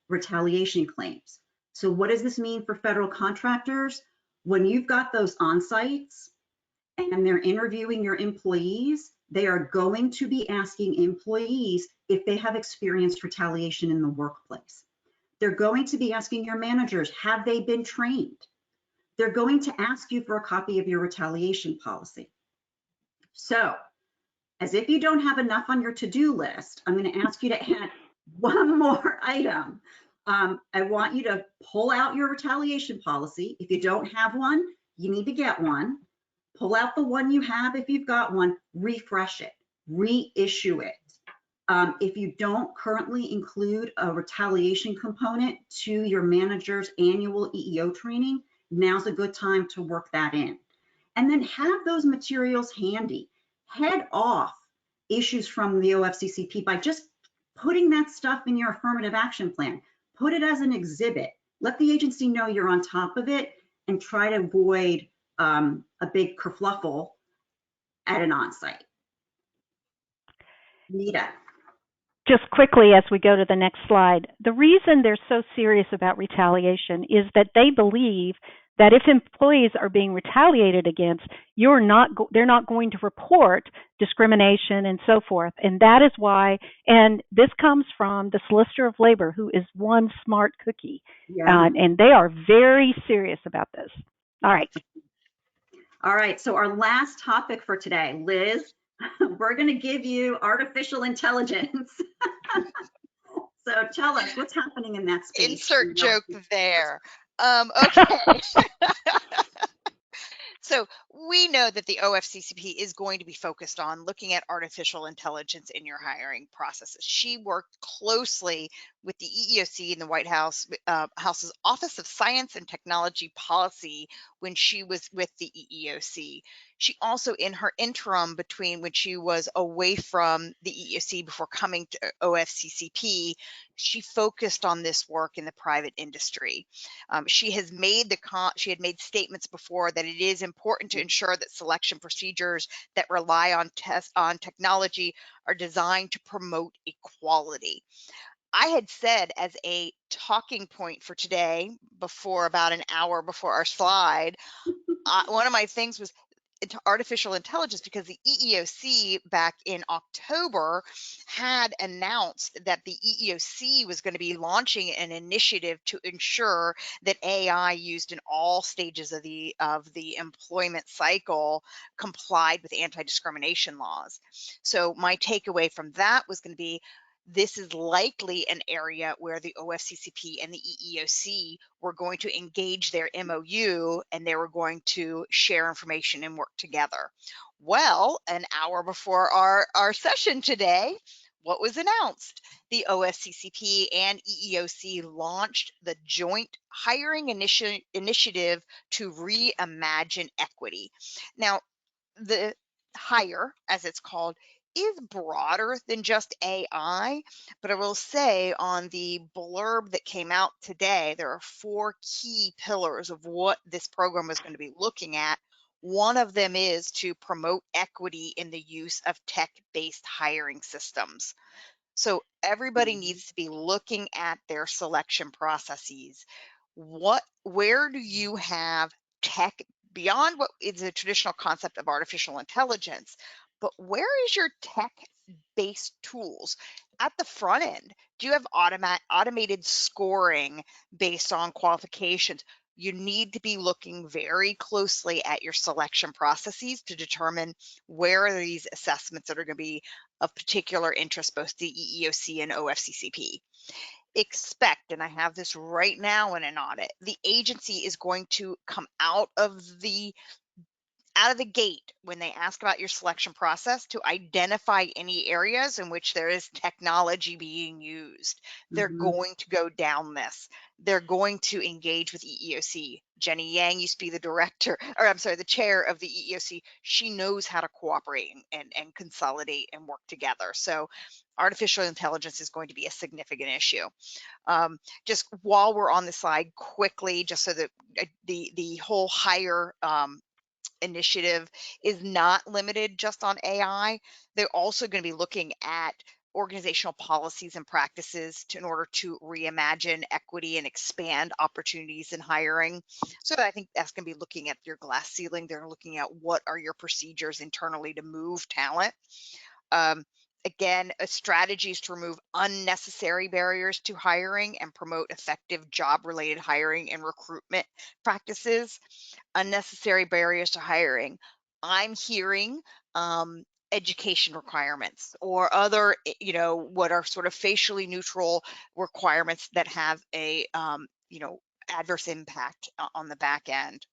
Speaker 2: retaliation claims. So what does this mean for federal contractors? When you've got those on-sites and they're interviewing your employees, they are going to be asking employees if they have experienced retaliation in the workplace. They're going to be asking your managers, have they been trained? They're going to ask you for a copy of your retaliation policy. So, as if you don't have enough on your to-do list, I'm going to ask you to add one more item. I want you to pull out your retaliation policy. If you don't have one, you need to get one. Pull out the one you have if you've got one, refresh it, reissue it. If you don't currently include a retaliation component to your manager's annual EEO training, now's a good time to work that in. And then have those materials handy. Head off issues from the OFCCP by just putting that stuff in your affirmative action plan. Put it as an exhibit. Let the agency know you're on top of it and try to avoid a big kerfluffle at an onsite. Nita.
Speaker 3: Just quickly, as we go to the next slide, the reason they're so serious about retaliation is that they believe that if employees are being retaliated against, they're not going to report discrimination and so forth. And that is why, and this comes from the Solicitor of Labor, who is one smart cookie. Yeah. And they are very serious about this. All right.
Speaker 2: All right, so our last topic for today, Liz, we're going to give you artificial intelligence. So tell us what's happening in that space.
Speaker 4: Insert joke there. Okay. So we know that the OFCCP is going to be focused on looking at artificial intelligence in your hiring processes. She worked closely with the EEOC and the White House's Office of Science and Technology Policy when she was with the EEOC. She also, in her interim between when she was away from the EEOC before coming to OFCCP, she focused on this work in the private industry. She had made statements before that it is important to ensure that selection procedures that rely on technology are designed to promote equality. I had said as a talking point for today, about an hour before our slide, one of my things was artificial intelligence because the EEOC back in October had announced that the EEOC was going to be launching an initiative to ensure that AI used in all stages of the employment cycle complied with anti-discrimination laws. So my takeaway from that was going to be, this is likely an area where the OFCCP and the EEOC were going to engage their MOU, and they were going to share information and work together. Well, an hour before our session today, what was announced? The OFCCP and EEOC launched the Joint Hiring Initiative to Reimagine Equity. Now, the hire, as it's called, is broader than just AI, but I will say on the blurb that came out today, there are 4 key pillars of what this program is going to be looking at. One of them is to promote equity in the use of tech-based hiring systems. So everybody needs to be looking at their selection processes. Where do you have tech beyond what is a traditional concept of artificial intelligence? But where is your tech-based tools? At the front end, do you have automated scoring based on qualifications? You need to be looking very closely at your selection processes to determine where are these assessments that are going to be of particular interest, both the EEOC and OFCCP. Expect, and I have this right now in an audit, the agency is going to come out of the gate when they ask about your selection process to identify any areas in which there is technology being used. They're going to go down this. They're going to engage with EEOC. Jenny Yang used to be the the chair of the EEOC. She knows how to cooperate and consolidate and work together. So artificial intelligence is going to be a significant issue. Just while we're on the slide quickly, just so that the whole hire initiative is not limited just on AI. They're also going to be looking at organizational policies and practices in order to reimagine equity and expand opportunities in hiring. So I think that's going to be looking at your glass ceiling. They're looking at what are your procedures internally to move talent. Again, strategies to remove unnecessary barriers to hiring and promote effective job-related hiring and recruitment practices. Unnecessary barriers to hiring. I'm hearing education requirements or other, what are sort of facially neutral requirements that have a, adverse impact on the back end.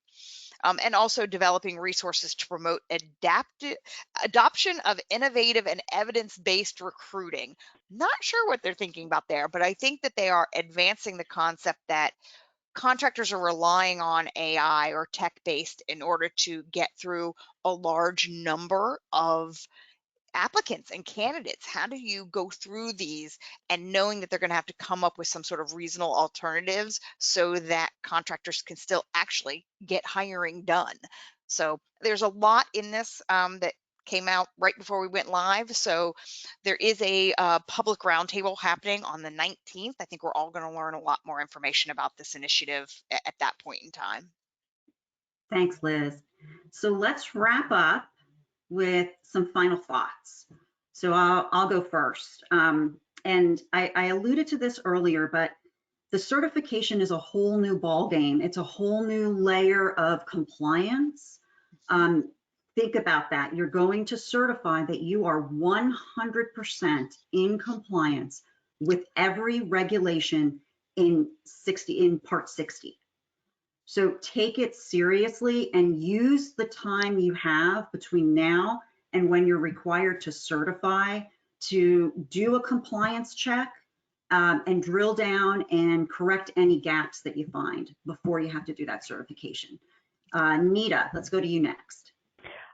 Speaker 4: And also developing resources to promote adoption of innovative and evidence-based recruiting. Not sure what they're thinking about there, but I think that they are advancing the concept that contractors are relying on AI or tech-based in order to get through a large number of applicants and candidates. How do you go through these and knowing that they're going to have to come up with some sort of reasonable alternatives so that contractors can still actually get hiring done? So there's a lot in this that came out right before we went live. So there is a public roundtable happening on the 19th. I think we're all going to learn a lot more information about this initiative at that point in time.
Speaker 2: Thanks, Liz. So let's wrap up with some final thoughts. So I'll go first. And I alluded to this earlier, but the certification is a whole new ballgame. It's a whole new layer of compliance. Think about that. You're going to certify that you are 100% in compliance with every regulation in Part 60. So take it seriously and use the time you have between now and when you're required to certify to do a compliance check and drill down and correct any gaps that you find before you have to do that certification. Nita, let's go to you next.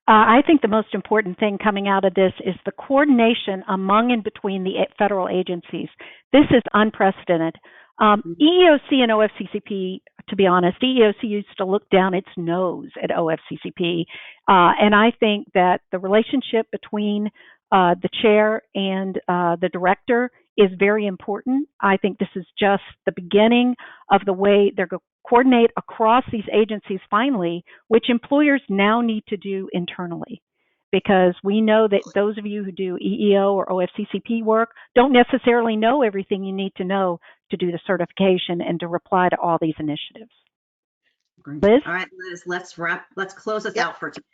Speaker 3: I think the most important thing coming out of this is the coordination among and between the federal agencies. This is unprecedented. EEOC and OFCCP, to be honest, EEOC used to look down its nose at OFCCP. And I think that the relationship between the chair and the director is very important. I think this is just the beginning of the way they're going to coordinate across these agencies finally, which employers now need to do internally. Because we know that those of you who do EEO or OFCCP work don't necessarily know everything you need to know to do the certification and to reply to all these initiatives. Liz?
Speaker 2: All right, Liz, let's close us
Speaker 4: Yep.
Speaker 2: out for today.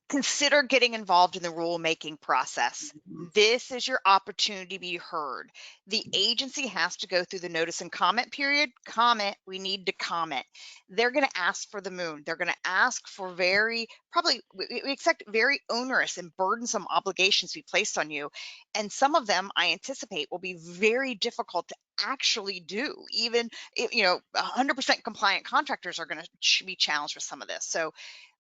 Speaker 4: Consider getting involved in the rulemaking process. This is your opportunity to be heard. The agency has to go through the notice and comment period. Comment, we need to comment. They're going to ask for the moon. They're going to ask for we expect very onerous and burdensome obligations to be placed on you. And some of them I anticipate will be very difficult to actually do. Even, 100% compliant contractors are going to be challenged with some of this. So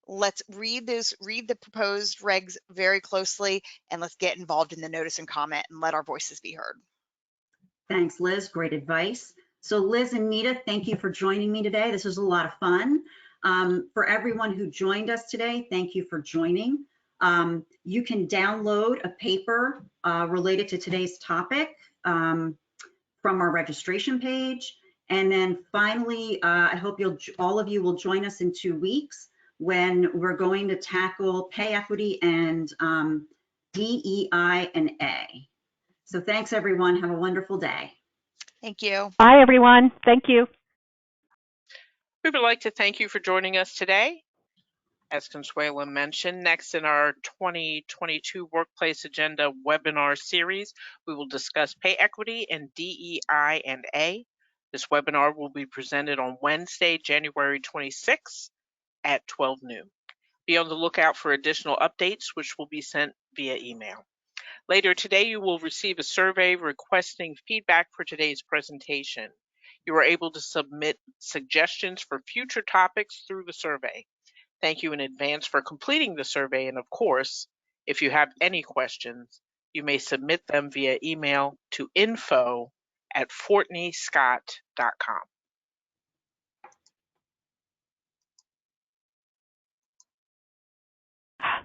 Speaker 4: let's read the proposed regs very closely, and let's get involved in the notice and comment and let our voices be heard.
Speaker 2: Thanks, Liz. Great advice. So Liz and Nita, thank you for joining me today. This was a lot of fun. For everyone who joined us today, thank you for joining. You can download a paper related to today's topic from our registration page. And then finally, I hope all of you will join us in 2 weeks when we're going to tackle pay equity and DEI and A. So thanks, everyone. Have a wonderful day.
Speaker 4: Thank you.
Speaker 3: Bye, everyone. Thank you.
Speaker 1: We would like to thank you for joining us today. As Consuela mentioned, next in our 2022 Workplace Agenda webinar series, we will discuss pay equity and DEI and A. This webinar will be presented on Wednesday, January 26th at 12 noon. Be on the lookout for additional updates, which will be sent via email. Later today, you will receive a survey requesting feedback for today's presentation. You are able to submit suggestions for future topics through the survey. Thank you in advance for completing the survey, and of course, if you have any questions, you may submit them via email to info@fortneyscott.com.